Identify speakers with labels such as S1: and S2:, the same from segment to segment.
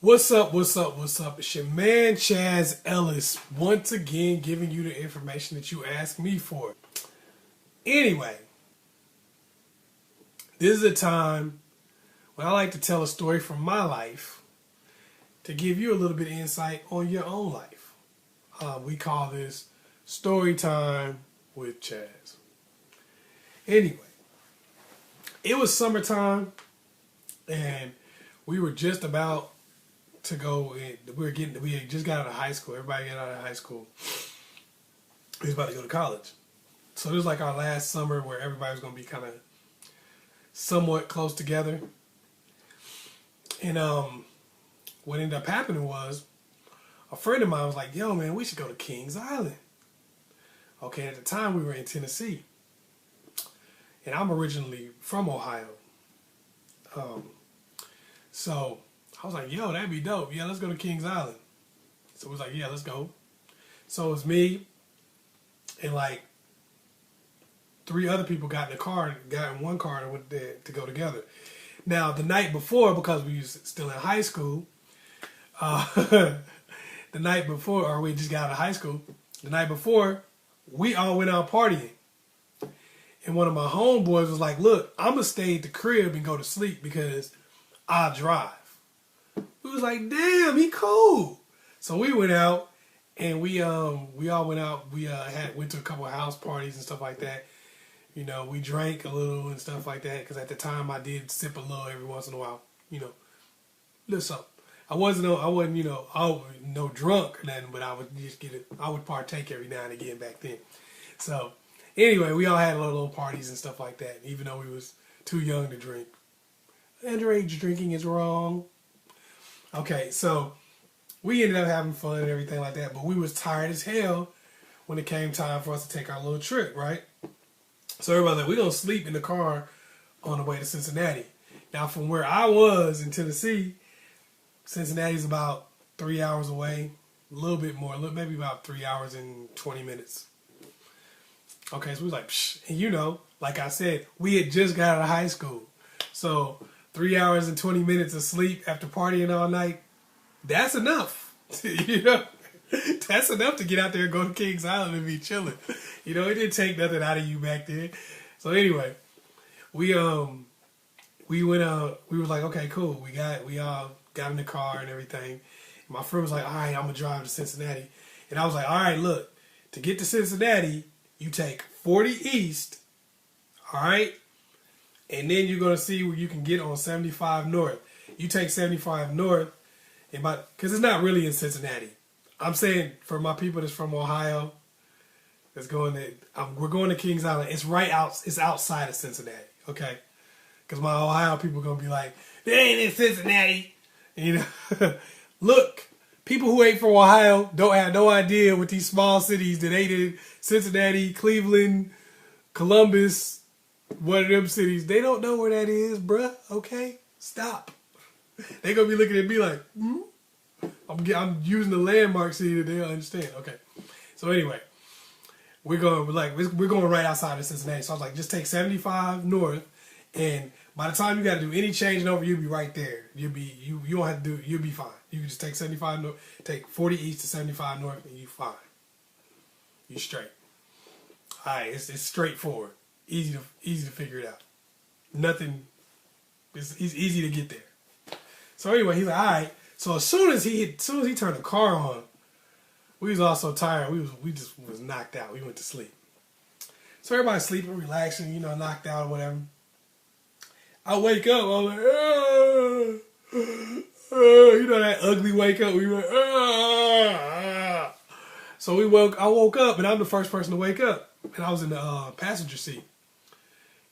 S1: What's up, what's up, what's up? It's your man Chaz Ellis, once again giving you the information that you asked me for. Anyway, this is a time when I like to tell a story from my life to give you a little bit of insight on your own life. We call this Story Time with Chaz. Anyway, it was summertime and we were just about to go in. We had just got out of high school. Everybody got out of high school. We was about to go to college. So this was like our last summer where everybody was going to be kind of somewhat close together. And what ended up happening was a friend of mine was like, yo, man, we should go to Kings Island. Okay, at the time we were in Tennessee. And I'm originally from Ohio. So I was like, yo, that'd be dope. Yeah, let's go to Kings Island. So we was like, yeah, let's go. So it was me and like 3 other people got in one car and went there to go together. Now, the night before, because we was still in high school, the night before, or we just got out of high school, the night before, we all went out partying. And one of my homeboys was like, look, I'm going to stay at the crib and go to sleep because I drive. We was like, damn, he cool. So we went out and we all went out. We went to a couple of house parties and stuff like that. You know, we drank a little and stuff like that because at the time I did sip a little every once in a while. You know, little something. I wasn't no drunk or nothing, but I would just I would partake every now and again back then. So anyway, we all had little parties and stuff like that, even though we was too young to drink. Underage drinking is wrong. Okay, so we ended up having fun and everything like that, but we was tired as hell when it came time for us to take our little trip, right? So everybody's like, we're going to sleep in the car on the way to Cincinnati. Now, from where I was in Tennessee, Cincinnati's about 3 hours away, a little bit more, maybe about 3 hours and 20 minutes. Okay, so we was like, psh. And you know, like I said, we had just got out of high school. So 3 hours and 20 minutes of sleep after partying all night, that's enough. You know, that's enough to get out there and go to Kings Island and be chilling. You know, it didn't take nothing out of you back then. So anyway, we went out. We was like, okay, cool. We all got in the car and everything. And my friend was like, all right, I'm gonna drive to Cincinnati. And I was like, all right, look, to get to Cincinnati, you take 40 East, all right? And then you're going to see where you can get on 75 North. You take 75 North, because it's not really in Cincinnati. I'm saying for my people that's from Ohio, we're going to Kings Island. It's it's outside of Cincinnati, okay? Because my Ohio people are going to be like, they ain't in Cincinnati. And, you know, look, people who ain't from Ohio don't have no idea what these small cities that ain't in Cincinnati, Cleveland, Columbus, one of them cities, they don't know where that is, bruh. Okay? Stop. They gonna be looking at me like, I'm using the landmark city that they'll understand. Okay. So anyway, we're going right outside of Cincinnati. So I was like, just take 75 North, and by the time you gotta do any changing over, you'll be right there. You don't have to you'll be fine. You can just take 75 North, take 40 East to 75 North, and you fine. You straight. Alright, it's straightforward. Easy to figure it out. Nothing. It's easy to get there. So anyway, he's like, all right. So as soon as he turned the car on, we was all so tired. We just was knocked out. We went to sleep. So everybody's sleeping, relaxing, you know, knocked out or whatever. I wake up. I'm like, you know that ugly wake up. We went, So I woke up, and I'm the first person to wake up, and I was in the passenger seat.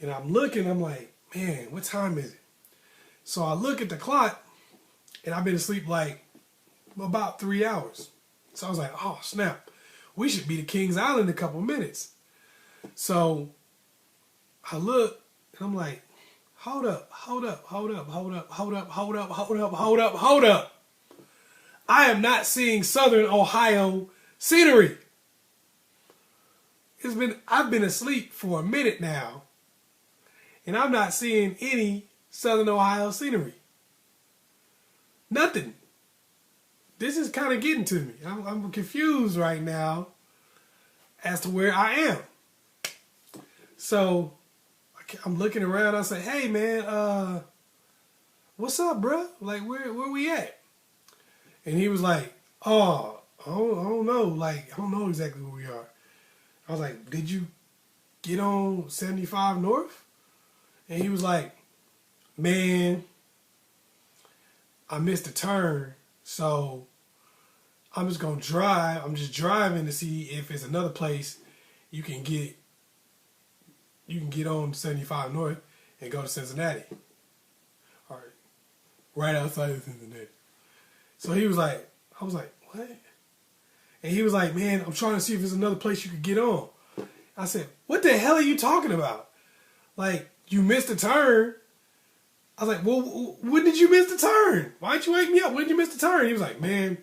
S1: And I'm looking, I'm like, man, what time is it? So I look at the clock, and I've been asleep like about 3 hours. So I was like, oh, snap. We should be to Kings Island in a couple minutes. So I look, and I'm like, hold up. I am not seeing Southern Ohio scenery. I've been asleep for a minute now, and I'm not seeing any Southern Ohio scenery. Nothing. this is kind of getting to me. I'm confused right now as to where I am. So I'm looking around. I say, hey, man, what's up, bro? Like, where we at? And he was like, oh, I don't know. Like, I don't know exactly where we are. I was like, did you get on 75 North? And he was like, man, I missed a turn, so I'm just going to drive. I'm just driving to see if it's another place you can get on 75 North and go to Cincinnati. All right. Right outside of Cincinnati. So he was like, I was like, what? And he was like, man, I'm trying to see if there's another place you could get on. I said, what the hell are you talking about? Like, you missed a turn. I was like, well, when did you miss the turn? Why didn't you wake me up? When did you miss the turn? He was like, man,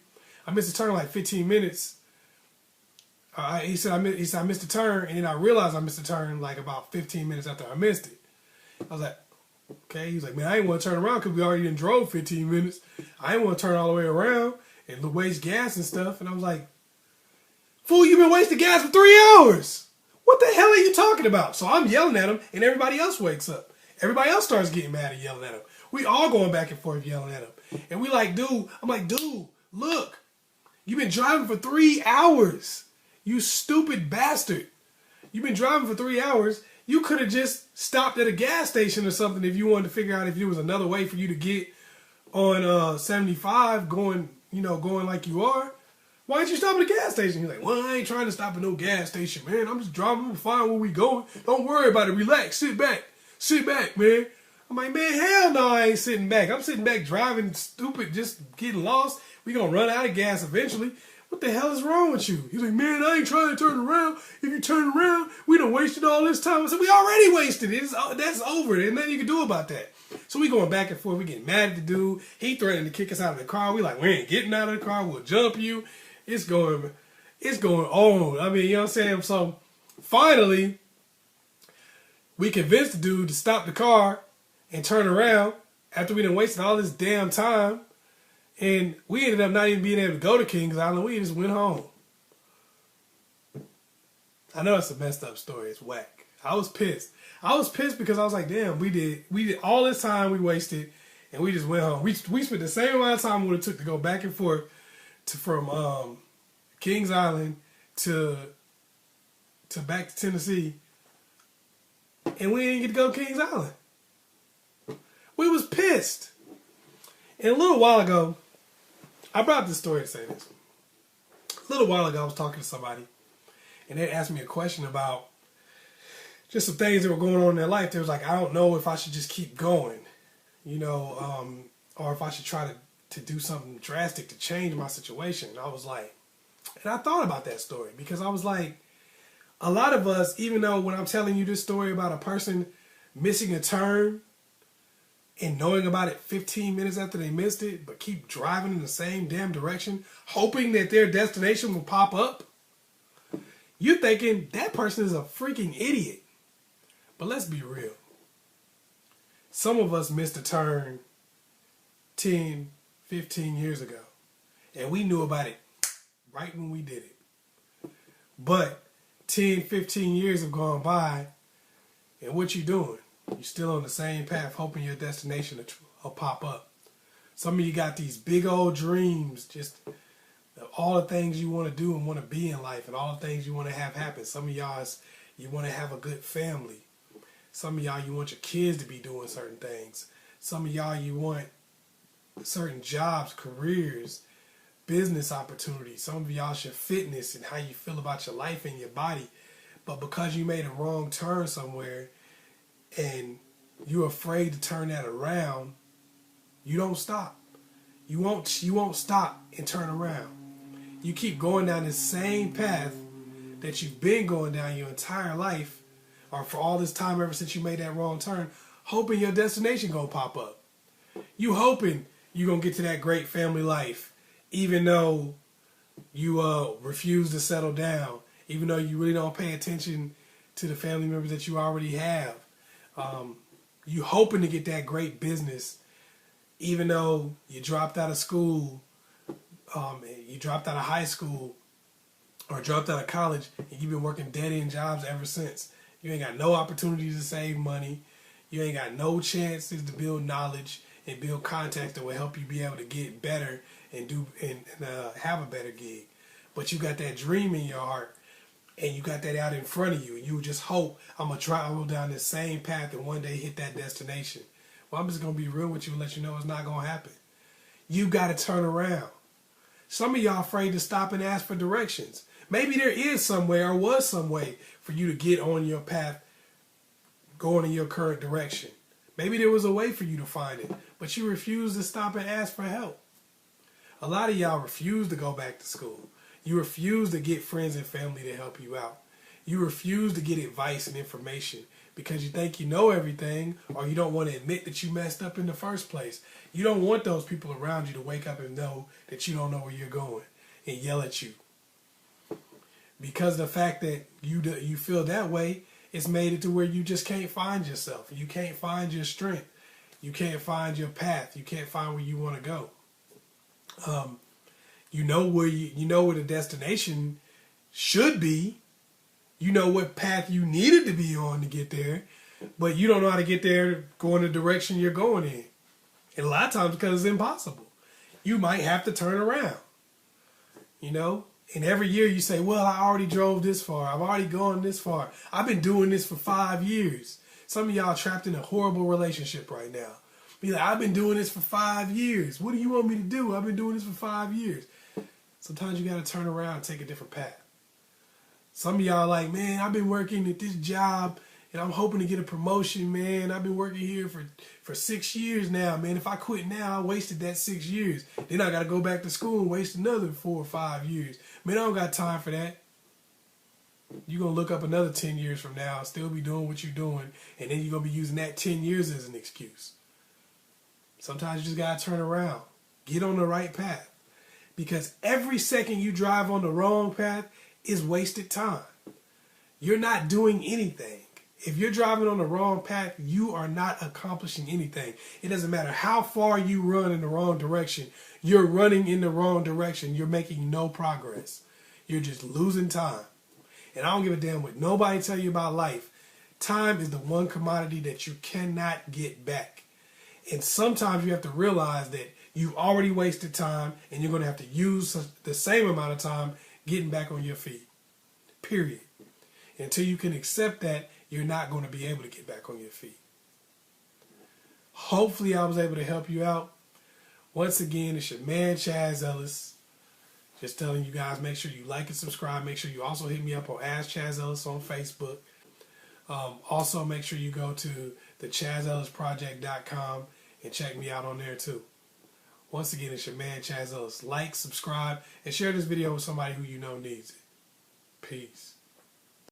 S1: I missed the turn like 15 minutes. He said, I missed the turn, and then I realized I missed the turn like about 15 minutes after I missed it. I was like, okay. He was like, man, I didn't want to turn around because we already done drove 15 minutes. I didn't want to turn all the way around and waste gas and stuff. And I was like, fool, you've been wasting gas for 3 hours. What the hell are you talking about? So I'm yelling at him, and everybody else wakes up. Everybody else starts getting mad and yelling at him. We all going back and forth yelling at him. And we like, dude, I'm like, dude, look, you've been driving for 3 hours. You stupid bastard. You've been driving for 3 hours. You could have just stopped at a gas station or something if you wanted to figure out if there was another way for you to get on 75 going like you are. Why didn't you stop at a gas station? He's like, well, I ain't trying to stop at no gas station, man. I'm just driving to find where we going. Don't worry about it. Relax. Sit back. Sit back, man. I'm like, man, hell no, I ain't sitting back. I'm sitting back driving stupid, just getting lost. We gonna run out of gas eventually. What the hell is wrong with you? He's like, man, I ain't trying to turn around. If you turn around, we done wasted all this time. I said, we already wasted it. That's over. There's nothing you can do about that. So we going back and forth. We getting mad at the dude. He threatened to kick us out of the car. We like, we ain't getting out of the car. We'll jump you. It's going on. I mean, you know what I'm saying? So finally, we convinced the dude to stop the car and turn around after we done wasted all this damn time. And we ended up not even being able to go to Kings Island. We just went home. I know it's a messed up story. It's whack. I was pissed. I was pissed because I was like, damn, we did all this time we wasted, and we just went home. We spent the same amount of time it took to go back and forth from Kings Island to back to Tennessee, and we didn't get to go to Kings Island. We was pissed. And a little while ago, I brought this story to say this. A little while ago, I was talking to somebody, and they asked me a question about just some things that were going on in their life. They was like, I don't know if I should just keep going, or if I should try to do something drastic to change my situation. And I was like, and I thought about that story because I was like, a lot of us, even though when I'm telling you this story about a person missing a turn and knowing about it 15 minutes after they missed it, but keep driving in the same damn direction, hoping that their destination will pop up, you're thinking that person is a freaking idiot. But let's be real. Some of us missed a turn 10, 15 years ago, and we knew about it right when we did it. But 10, 15 years have gone by, and what you doing? You're still on the same path, hoping your destination will pop up. Some of you got these big old dreams, just all the things you want to do and want to be in life, and all the things you want to have happen. Some of y'all, you want to have a good family. Some of y'all, you want your kids to be doing certain things. Some of y'all, you want certain jobs, careers, business opportunities. Some of y'all, your fitness and how you feel about your life and your body. But because you made a wrong turn somewhere and you're afraid to turn that around, you don't stop. You won't stop and turn around. You keep going down the same path that you've been going down your entire life, or for all this time ever since you made that wrong turn, hoping your destination gonna pop up. You hoping you're gonna get to that great family life, even though you refuse to settle down, even though you really don't pay attention to the family members that you already have. You hoping to get that great business, even though you dropped out of school you dropped out of high school or dropped out of college and you've been working dead-end jobs ever since. You ain't got no opportunities to save money. You ain't got no chances to build knowledge and build contacts that will help you be able to get better and have a better gig. But you got that dream in your heart and you got that out in front of you. And you just hope, I'm going to travel down this same path and one day hit that destination. Well, I'm just going to be real with you and let you know it's not going to happen. You got to turn around. Some of y'all afraid to stop and ask for directions. Maybe there is somewhere or was some way for you to get on your path going in your current direction. Maybe there was a way for you to find it, but you refuse to stop and ask for help. A lot of y'all refuse to go back to school. You refuse to get friends and family to help you out. You refuse to get advice and information because you think you know everything or you don't want to admit that you messed up in the first place. You don't want those people around you to wake up and know that you don't know where you're going and yell at you. Because the fact that you feel that way, it's made it to where you just can't find yourself. You can't find your strength. You can't find your path. You can't find where you want to go. You know where the destination should be. You know what path you needed to be on to get there, but you don't know how to get there going the direction you're going in. And a lot of times because it's impossible. You might have to turn around. You know? And every year you say, well, I already drove this far. I've already gone this far. I've been doing this for 5 years. Some of y'all trapped in a horrible relationship right now. Be like, I've been doing this for 5 years. What do you want me to do? I've been doing this for 5 years. Sometimes you got to turn around and take a different path. Some of y'all like, man, I've been working at this job and I'm hoping to get a promotion, man. I've been working here for 6 years now, man. If I quit now, I wasted that 6 years. Then I got to go back to school and waste another 4 or 5 years. Man, I don't got time for that. You're going to look up another 10 years from now, still be doing what you're doing, and then you're going to be using that 10 years as an excuse. Sometimes you just got to turn around. Get on the right path. Because every second you drive on the wrong path is wasted time. You're not doing anything. If you're driving on the wrong path, you are not accomplishing anything. It doesn't matter how far you run in the wrong direction. You're running in the wrong direction. You're making no progress. You're just losing time. And I don't give a damn what nobody tell you about life. Time is the one commodity that you cannot get back. And sometimes you have to realize that you've already wasted time and you're going to have to use the same amount of time getting back on your feet. Period. Until you can accept that, you're not going to be able to get back on your feet. Hopefully I was able to help you out. Once again, it's your man, Chaz Ellis. Just telling you guys, make sure you like and subscribe. Make sure you also hit me up on Ask Chaz Ellis on Facebook. Also, make sure you go to the ChazEllisProject.com and check me out on there too. Once again, it's your man, Chaz Ellis. Like, subscribe, and share this video with somebody who you know needs it. Peace.